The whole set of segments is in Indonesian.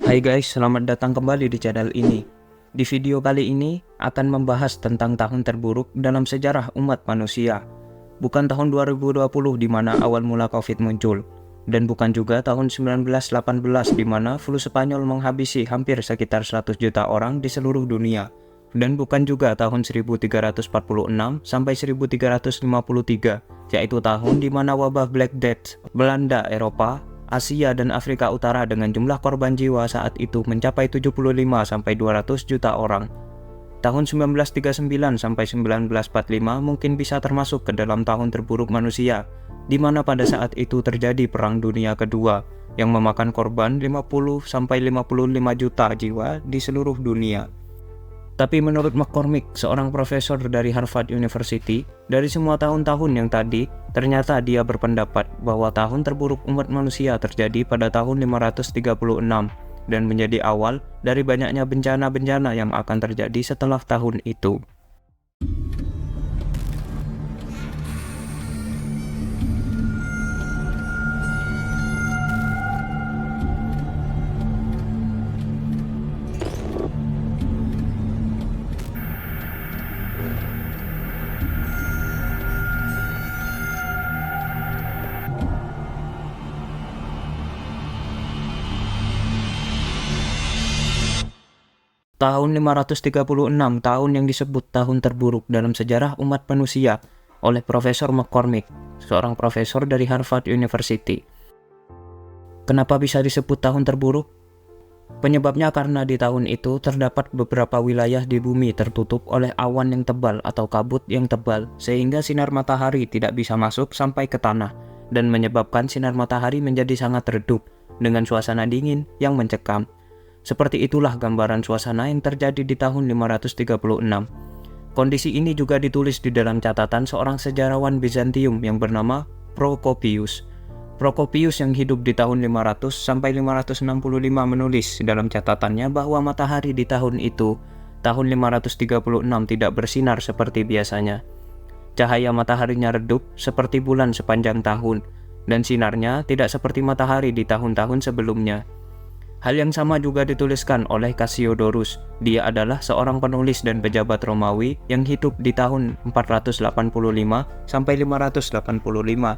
Hai guys, selamat datang kembali di channel ini. Di video kali ini akan membahas tentang tahun terburuk dalam sejarah umat manusia. Bukan tahun 2020 di mana awal mula Covid muncul, dan bukan juga tahun 1918 di mana flu Spanyol menghabisi hampir sekitar 100 juta orang di seluruh dunia. Dan bukan juga tahun 1346 sampai 1353, yaitu tahun di mana wabah Black Death melanda Eropa, Asia dan Afrika Utara dengan jumlah korban jiwa saat itu mencapai 75 sampai 200 juta orang. Tahun 1939 sampai 1945 mungkin bisa termasuk ke dalam tahun terburuk manusia, di mana pada saat itu terjadi Perang Dunia Kedua yang memakan korban 50 sampai 55 juta jiwa di seluruh dunia. Tapi menurut McCormick, seorang profesor dari Harvard University, dari semua tahun-tahun yang tadi, ternyata dia berpendapat bahwa tahun terburuk umat manusia terjadi pada tahun 536 dan menjadi awal dari banyaknya bencana-bencana yang akan terjadi setelah tahun itu. Tahun 536, tahun yang disebut tahun terburuk dalam sejarah umat manusia oleh Profesor McCormick, seorang profesor dari Harvard University. Kenapa bisa disebut tahun terburuk? Penyebabnya karena di tahun itu terdapat beberapa wilayah di bumi tertutup oleh awan yang tebal atau kabut yang tebal, sehingga sinar matahari tidak bisa masuk sampai ke tanah dan menyebabkan sinar matahari menjadi sangat redup dengan suasana dingin yang mencekam. Seperti itulah gambaran suasana yang terjadi di tahun 536. Kondisi ini juga ditulis di dalam catatan seorang sejarawan Bizantium yang bernama Procopius. Procopius yang hidup di tahun 500 sampai 565 menulis dalam catatannya bahwa matahari di tahun itu, tahun 536 tidak bersinar seperti biasanya. Cahaya mataharinya redup seperti bulan sepanjang tahun, dan sinarnya tidak seperti matahari di tahun-tahun sebelumnya. Hal yang sama juga dituliskan oleh Cassiodorus. Dia adalah seorang penulis dan pejabat Romawi yang hidup di tahun 485 sampai 585.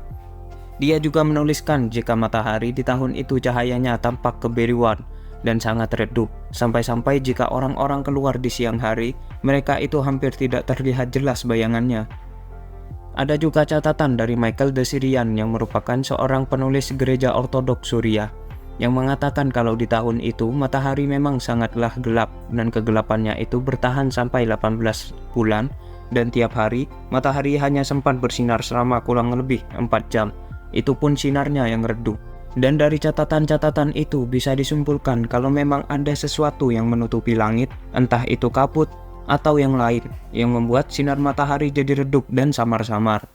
Dia juga menuliskan jika matahari di tahun itu cahayanya tampak kebiruan dan sangat redup, sampai-sampai jika orang-orang keluar di siang hari, mereka itu hampir tidak terlihat jelas bayangannya. Ada juga catatan dari Michael de Syrian yang merupakan seorang penulis gereja ortodoks Suriah, yang mengatakan kalau di tahun itu matahari memang sangatlah gelap dan kegelapannya itu bertahan sampai 18 bulan dan tiap hari matahari hanya sempat bersinar selama kurang lebih 4 jam. Itu pun sinarnya yang redup. Dan dari catatan-catatan itu bisa disimpulkan kalau memang ada sesuatu yang menutupi langit, entah itu kabut atau yang lain, yang membuat sinar matahari jadi redup dan samar-samar.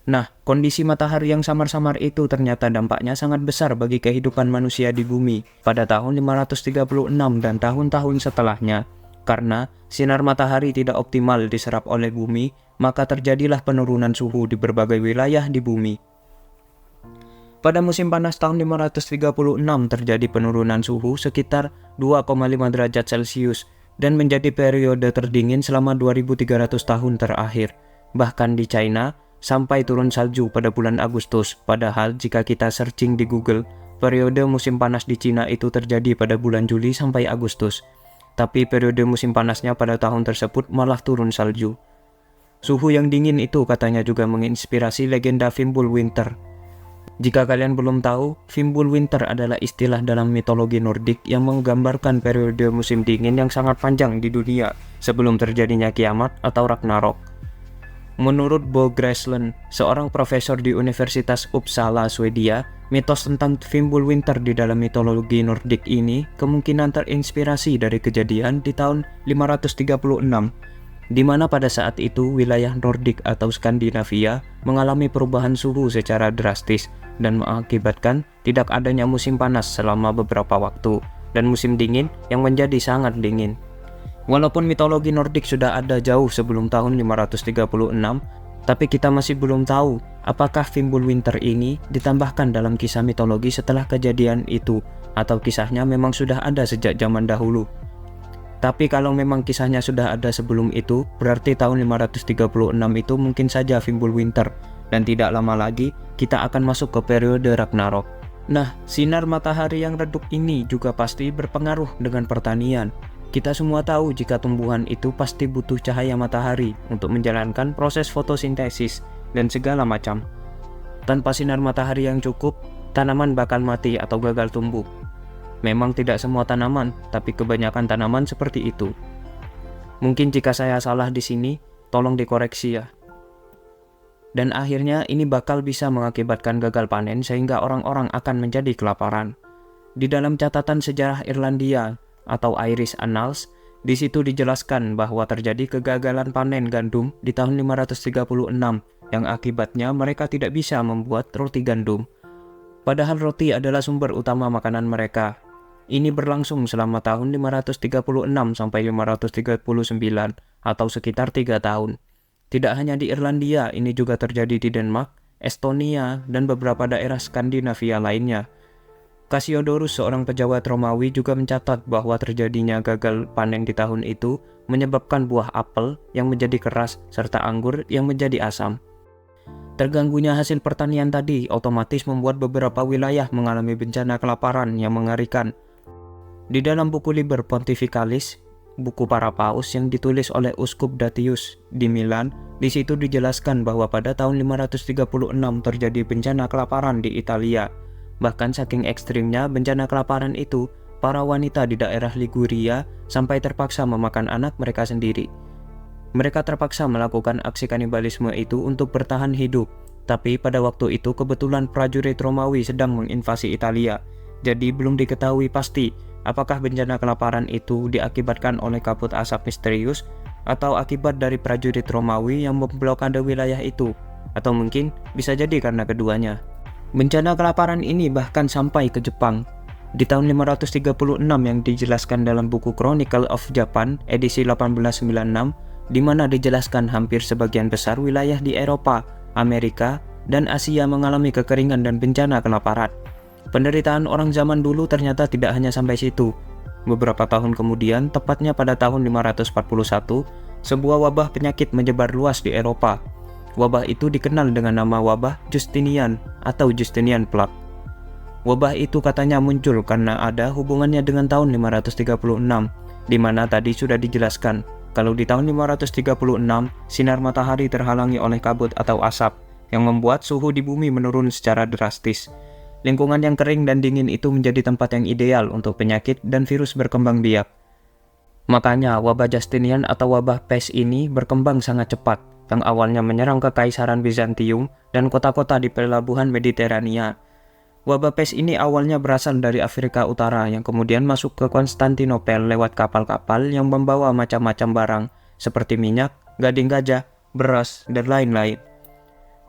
Nah, kondisi matahari yang samar-samar itu ternyata dampaknya sangat besar bagi kehidupan manusia di bumi pada tahun 536 dan tahun-tahun setelahnya. Karena sinar matahari tidak optimal diserap oleh bumi, maka terjadilah penurunan suhu di berbagai wilayah di bumi. Pada musim panas tahun 536 terjadi penurunan suhu sekitar 2,5 derajat Celcius dan menjadi periode terdingin selama 2300 tahun terakhir. Bahkan di China, sampai turun salju pada bulan Agustus, padahal jika kita searching di Google, periode musim panas di Cina itu terjadi pada bulan Juli sampai Agustus. Tapi periode musim panasnya pada tahun tersebut malah turun salju. Suhu yang dingin itu katanya juga menginspirasi legenda Fimbulwinter. Jika kalian belum tahu, Fimbulwinter adalah istilah dalam mitologi Nordik yang menggambarkan periode musim dingin yang sangat panjang di dunia sebelum terjadinya kiamat atau Ragnarok. Menurut Bo Gräslund, seorang profesor di Universitas Uppsala, Swedia, mitos tentang Fimbulwinter di dalam mitologi Nordik ini kemungkinan terinspirasi dari kejadian di tahun 536, di mana pada saat itu wilayah Nordik atau Skandinavia mengalami perubahan suhu secara drastis dan mengakibatkan tidak adanya musim panas selama beberapa waktu dan musim dingin yang menjadi sangat dingin. Walaupun mitologi Nordik sudah ada jauh sebelum tahun 536, Tapi kita masih belum tahu apakah Fimbulwinter ini ditambahkan dalam kisah mitologi setelah kejadian itu, atau kisahnya memang sudah ada sejak zaman dahulu. Tapi kalau memang kisahnya sudah ada sebelum itu, berarti tahun 536 itu mungkin saja Fimbulwinter, dan tidak lama lagi kita akan masuk ke periode Ragnarok. Nah, sinar matahari yang redup ini juga pasti berpengaruh dengan pertanian. Kita semua tahu jika tumbuhan itu pasti butuh cahaya matahari untuk menjalankan proses fotosintesis dan segala macam. Tanpa sinar matahari yang cukup, tanaman bakal mati atau gagal tumbuh. Memang tidak semua tanaman, tapi kebanyakan tanaman seperti itu. Mungkin jika saya salah di sini, tolong dikoreksi ya. Dan akhirnya ini bakal bisa mengakibatkan gagal panen sehingga orang-orang akan menjadi kelaparan. Di dalam catatan sejarah Irlandia atau Irish Annals, di situ dijelaskan bahwa terjadi kegagalan panen gandum di tahun 536 yang akibatnya mereka tidak bisa membuat roti gandum. Padahal roti adalah sumber utama makanan mereka. Ini berlangsung selama tahun 536 sampai 539 atau sekitar 3 tahun. Tidak hanya di Irlandia, ini juga terjadi di Denmark, Estonia, dan beberapa daerah Skandinavia lainnya. Cassiodorus, seorang pejabat Romawi, juga mencatat bahwa terjadinya gagal panen di tahun itu menyebabkan buah apel yang menjadi keras serta anggur yang menjadi asam. Terganggunya hasil pertanian tadi otomatis membuat beberapa wilayah mengalami bencana kelaparan yang mengerikan. Di dalam buku Liber Pontificalis, buku para paus yang ditulis oleh Uskup Datius di Milan, di situ dijelaskan bahwa pada tahun 536 terjadi bencana kelaparan di Italia. Bahkan saking ekstrimnya bencana kelaparan itu, para wanita di daerah Liguria sampai terpaksa memakan anak mereka sendiri. Mereka terpaksa melakukan aksi kanibalisme itu untuk bertahan hidup, tapi pada waktu itu kebetulan prajurit Romawi sedang menginvasi Italia, jadi belum diketahui pasti apakah bencana kelaparan itu diakibatkan oleh kabut asap misterius atau akibat dari prajurit Romawi yang memblokade wilayah itu, atau mungkin bisa jadi karena keduanya. Bencana kelaparan ini bahkan sampai ke Jepang. Di tahun 536 yang dijelaskan dalam buku Chronicle of Japan edisi 1896, di mana dijelaskan hampir sebagian besar wilayah di Eropa, Amerika, dan Asia mengalami kekeringan dan bencana kelaparan. Penderitaan orang zaman dulu ternyata tidak hanya sampai situ. Beberapa tahun kemudian, tepatnya pada tahun 541, sebuah wabah penyakit menyebar luas di Eropa. Wabah itu dikenal dengan nama wabah Justinian atau Justinian Plague. Wabah itu katanya muncul karena ada hubungannya dengan tahun 536, di mana tadi sudah dijelaskan kalau di tahun 536 sinar matahari terhalangi oleh kabut atau asap yang membuat suhu di bumi menurun secara drastis. Lingkungan yang kering dan dingin itu menjadi tempat yang ideal untuk penyakit dan virus berkembang biak. Makanya wabah Justinian atau wabah pes ini berkembang sangat cepat, yang awalnya menyerang Kekaisaran Bizantium dan kota-kota di pelabuhan Mediterania. Wabah pes ini awalnya berasal dari Afrika Utara yang kemudian masuk ke Konstantinopel lewat kapal-kapal yang membawa macam-macam barang seperti minyak, gading gajah, beras, dan lain-lain.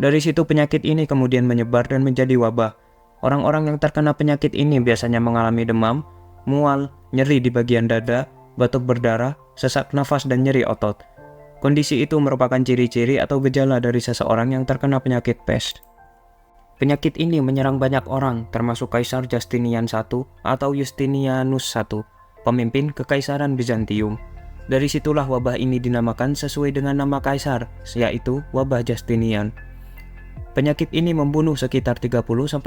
Dari situ penyakit ini kemudian menyebar dan menjadi wabah. Orang-orang yang terkena penyakit ini biasanya mengalami demam, mual, nyeri di bagian dada, batuk berdarah, sesak nafas, dan nyeri otot. Kondisi itu merupakan ciri-ciri atau gejala dari seseorang yang terkena penyakit pes. Penyakit ini menyerang banyak orang, termasuk Kaisar Justinian I atau Justinianus I, pemimpin Kekaisaran Bizantium. Dari situlah wabah ini dinamakan sesuai dengan nama kaisar, yaitu wabah Justinian. Penyakit ini membunuh sekitar 30-50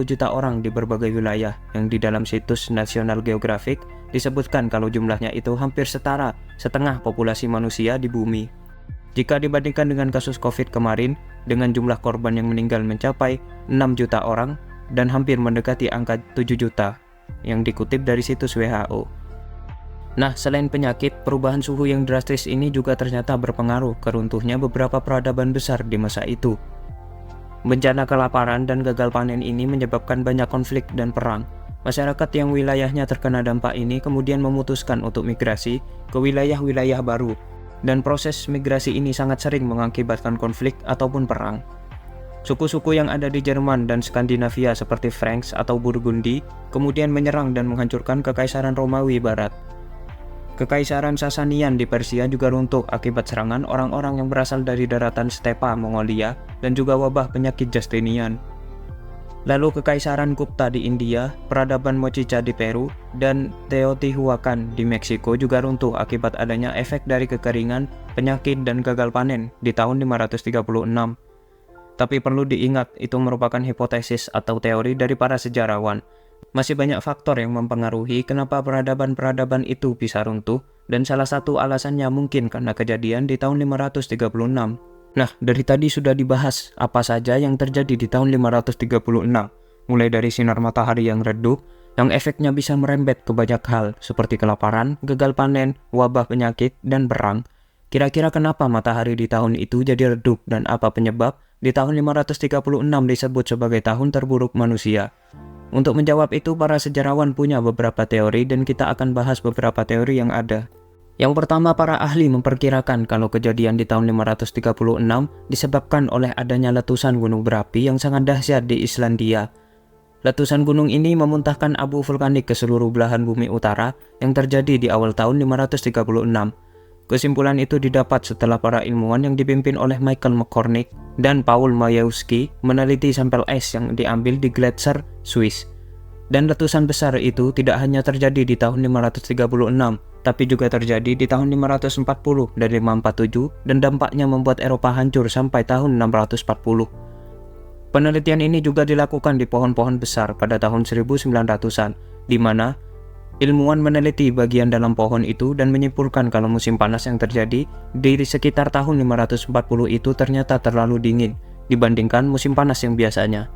juta orang di berbagai wilayah, yang di dalam situs National Geographic disebutkan kalau jumlahnya itu hampir setengah populasi manusia di bumi. Jika dibandingkan dengan kasus COVID kemarin, dengan jumlah korban yang meninggal mencapai 6 juta orang dan hampir mendekati angka 7 juta, yang dikutip dari situs WHO. Nah, selain penyakit, perubahan suhu yang drastis ini juga ternyata berpengaruh ke runtuhnya beberapa peradaban besar di masa itu. Bencana kelaparan dan gagal panen ini menyebabkan banyak konflik dan perang. Masyarakat yang wilayahnya terkena dampak ini kemudian memutuskan untuk migrasi ke wilayah-wilayah baru, dan proses migrasi ini sangat sering mengakibatkan konflik ataupun perang. Suku-suku yang ada di Jerman dan Skandinavia seperti Franks atau Burgundi kemudian menyerang dan menghancurkan Kekaisaran Romawi Barat. Kekaisaran Sasanian di Persia juga runtuh akibat serangan orang-orang yang berasal dari daratan stepa Mongolia dan juga wabah penyakit Justinian. Lalu Kekaisaran Gupta di India, peradaban Mochica di Peru, dan Teotihuacan di Meksiko juga runtuh akibat adanya efek dari kekeringan, penyakit, dan gagal panen di tahun 536. Tapi perlu diingat, itu merupakan hipotesis atau teori dari para sejarawan. Masih banyak faktor yang mempengaruhi kenapa peradaban-peradaban itu bisa runtuh, dan salah satu alasannya mungkin karena kejadian di tahun 536. Nah, dari tadi sudah dibahas apa saja yang terjadi di tahun 536, mulai dari sinar matahari yang redup, yang efeknya bisa merembet ke banyak hal, seperti kelaparan, gagal panen, wabah penyakit, dan perang. Kira-kira kenapa matahari di tahun itu jadi redup dan apa penyebab di tahun 536 disebut sebagai tahun terburuk manusia? Untuk menjawab itu, para sejarawan punya beberapa teori dan kita akan bahas beberapa teori yang ada. Yang pertama, para ahli memperkirakan kalau kejadian di tahun 536 disebabkan oleh adanya letusan gunung berapi yang sangat dahsyat di Islandia. Letusan gunung ini memuntahkan abu vulkanik ke seluruh belahan bumi utara yang terjadi di awal tahun 536. Kesimpulan itu didapat setelah para ilmuwan yang dipimpin oleh Michael McCormick dan Paul Majewski meneliti sampel es yang diambil di Gletser, Swiss. Dan letusan besar itu tidak hanya terjadi di tahun 536, tapi juga terjadi di tahun 540 dan 547 dan dampaknya membuat Eropa hancur sampai tahun 640. Penelitian ini juga dilakukan di pohon-pohon besar pada tahun 1900-an, di mana ilmuwan meneliti bagian dalam pohon itu dan menyimpulkan kalau musim panas yang terjadi di sekitar tahun 540 itu ternyata terlalu dingin dibandingkan musim panas yang biasanya.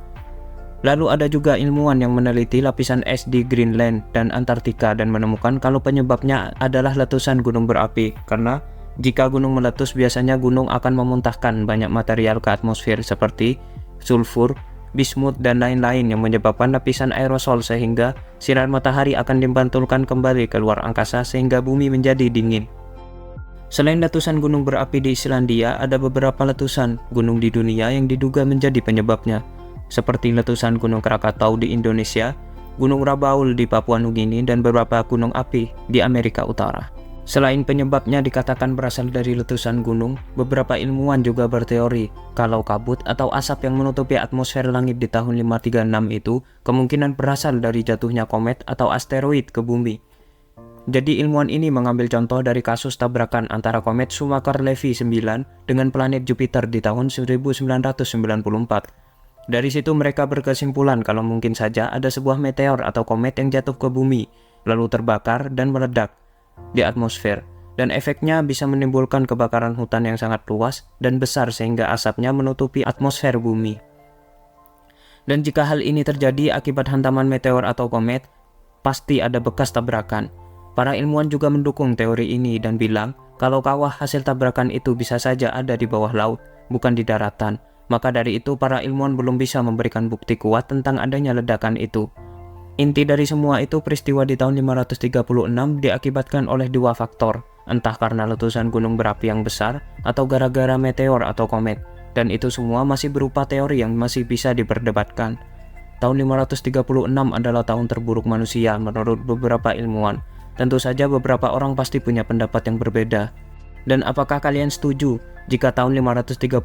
Lalu ada juga ilmuwan yang meneliti lapisan es di Greenland dan Antartika dan menemukan kalau penyebabnya adalah letusan gunung berapi, karena jika gunung meletus biasanya gunung akan memuntahkan banyak material ke atmosfer seperti sulfur, bismut, dan lain-lain yang menyebabkan lapisan aerosol sehingga sinar matahari akan dipantulkan kembali ke luar angkasa sehingga bumi menjadi dingin. Selain letusan gunung berapi di Islandia, ada beberapa letusan gunung di dunia yang diduga menjadi penyebabnya, seperti letusan Gunung Krakatau di Indonesia, Gunung Rabaul di Papua Nugini, dan beberapa gunung api di Amerika Utara. Selain penyebabnya dikatakan berasal dari letusan gunung, beberapa ilmuwan juga berteori kalau kabut atau asap yang menutupi atmosfer langit di tahun 536 itu kemungkinan berasal dari jatuhnya komet atau asteroid ke bumi. Jadi ilmuwan ini mengambil contoh dari kasus tabrakan antara komet Shoemaker-Levy 9 dengan planet Jupiter di tahun 1994. Dari situ mereka berkesimpulan kalau mungkin saja ada sebuah meteor atau komet yang jatuh ke bumi, lalu terbakar dan meledak di atmosfer, dan efeknya bisa menimbulkan kebakaran hutan yang sangat luas dan besar sehingga asapnya menutupi atmosfer bumi. Dan jika hal ini terjadi akibat hantaman meteor atau komet, pasti ada bekas tabrakan. Para ilmuwan juga mendukung teori ini dan bilang kalau kawah hasil tabrakan itu bisa saja ada di bawah laut, bukan di daratan. Maka dari itu para ilmuwan belum bisa memberikan bukti kuat tentang adanya ledakan itu. Inti dari semua itu, peristiwa di tahun 536 diakibatkan oleh dua faktor, entah karena letusan gunung berapi yang besar atau gara-gara meteor atau komet, dan itu semua masih berupa teori yang masih bisa diperdebatkan. Tahun 536 adalah tahun terburuk manusia menurut beberapa ilmuwan. Tentu saja beberapa orang pasti punya pendapat yang berbeda. Dan apakah kalian setuju jika tahun 536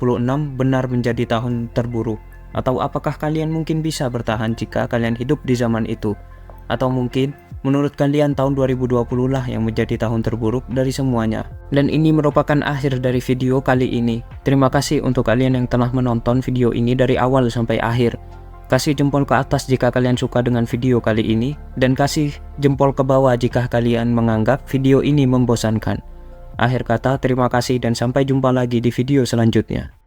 benar menjadi tahun terburuk? Atau apakah kalian mungkin bisa bertahan jika kalian hidup di zaman itu? Atau mungkin menurut kalian tahun 2020 lah yang menjadi tahun terburuk dari semuanya? Dan ini merupakan akhir dari video kali ini. Terima kasih untuk kalian yang telah menonton video ini dari awal sampai akhir. Kasih jempol ke atas jika kalian suka dengan video kali ini, dan kasih jempol ke bawah jika kalian menganggap video ini membosankan. Akhir kata, terima kasih dan sampai jumpa lagi di video selanjutnya.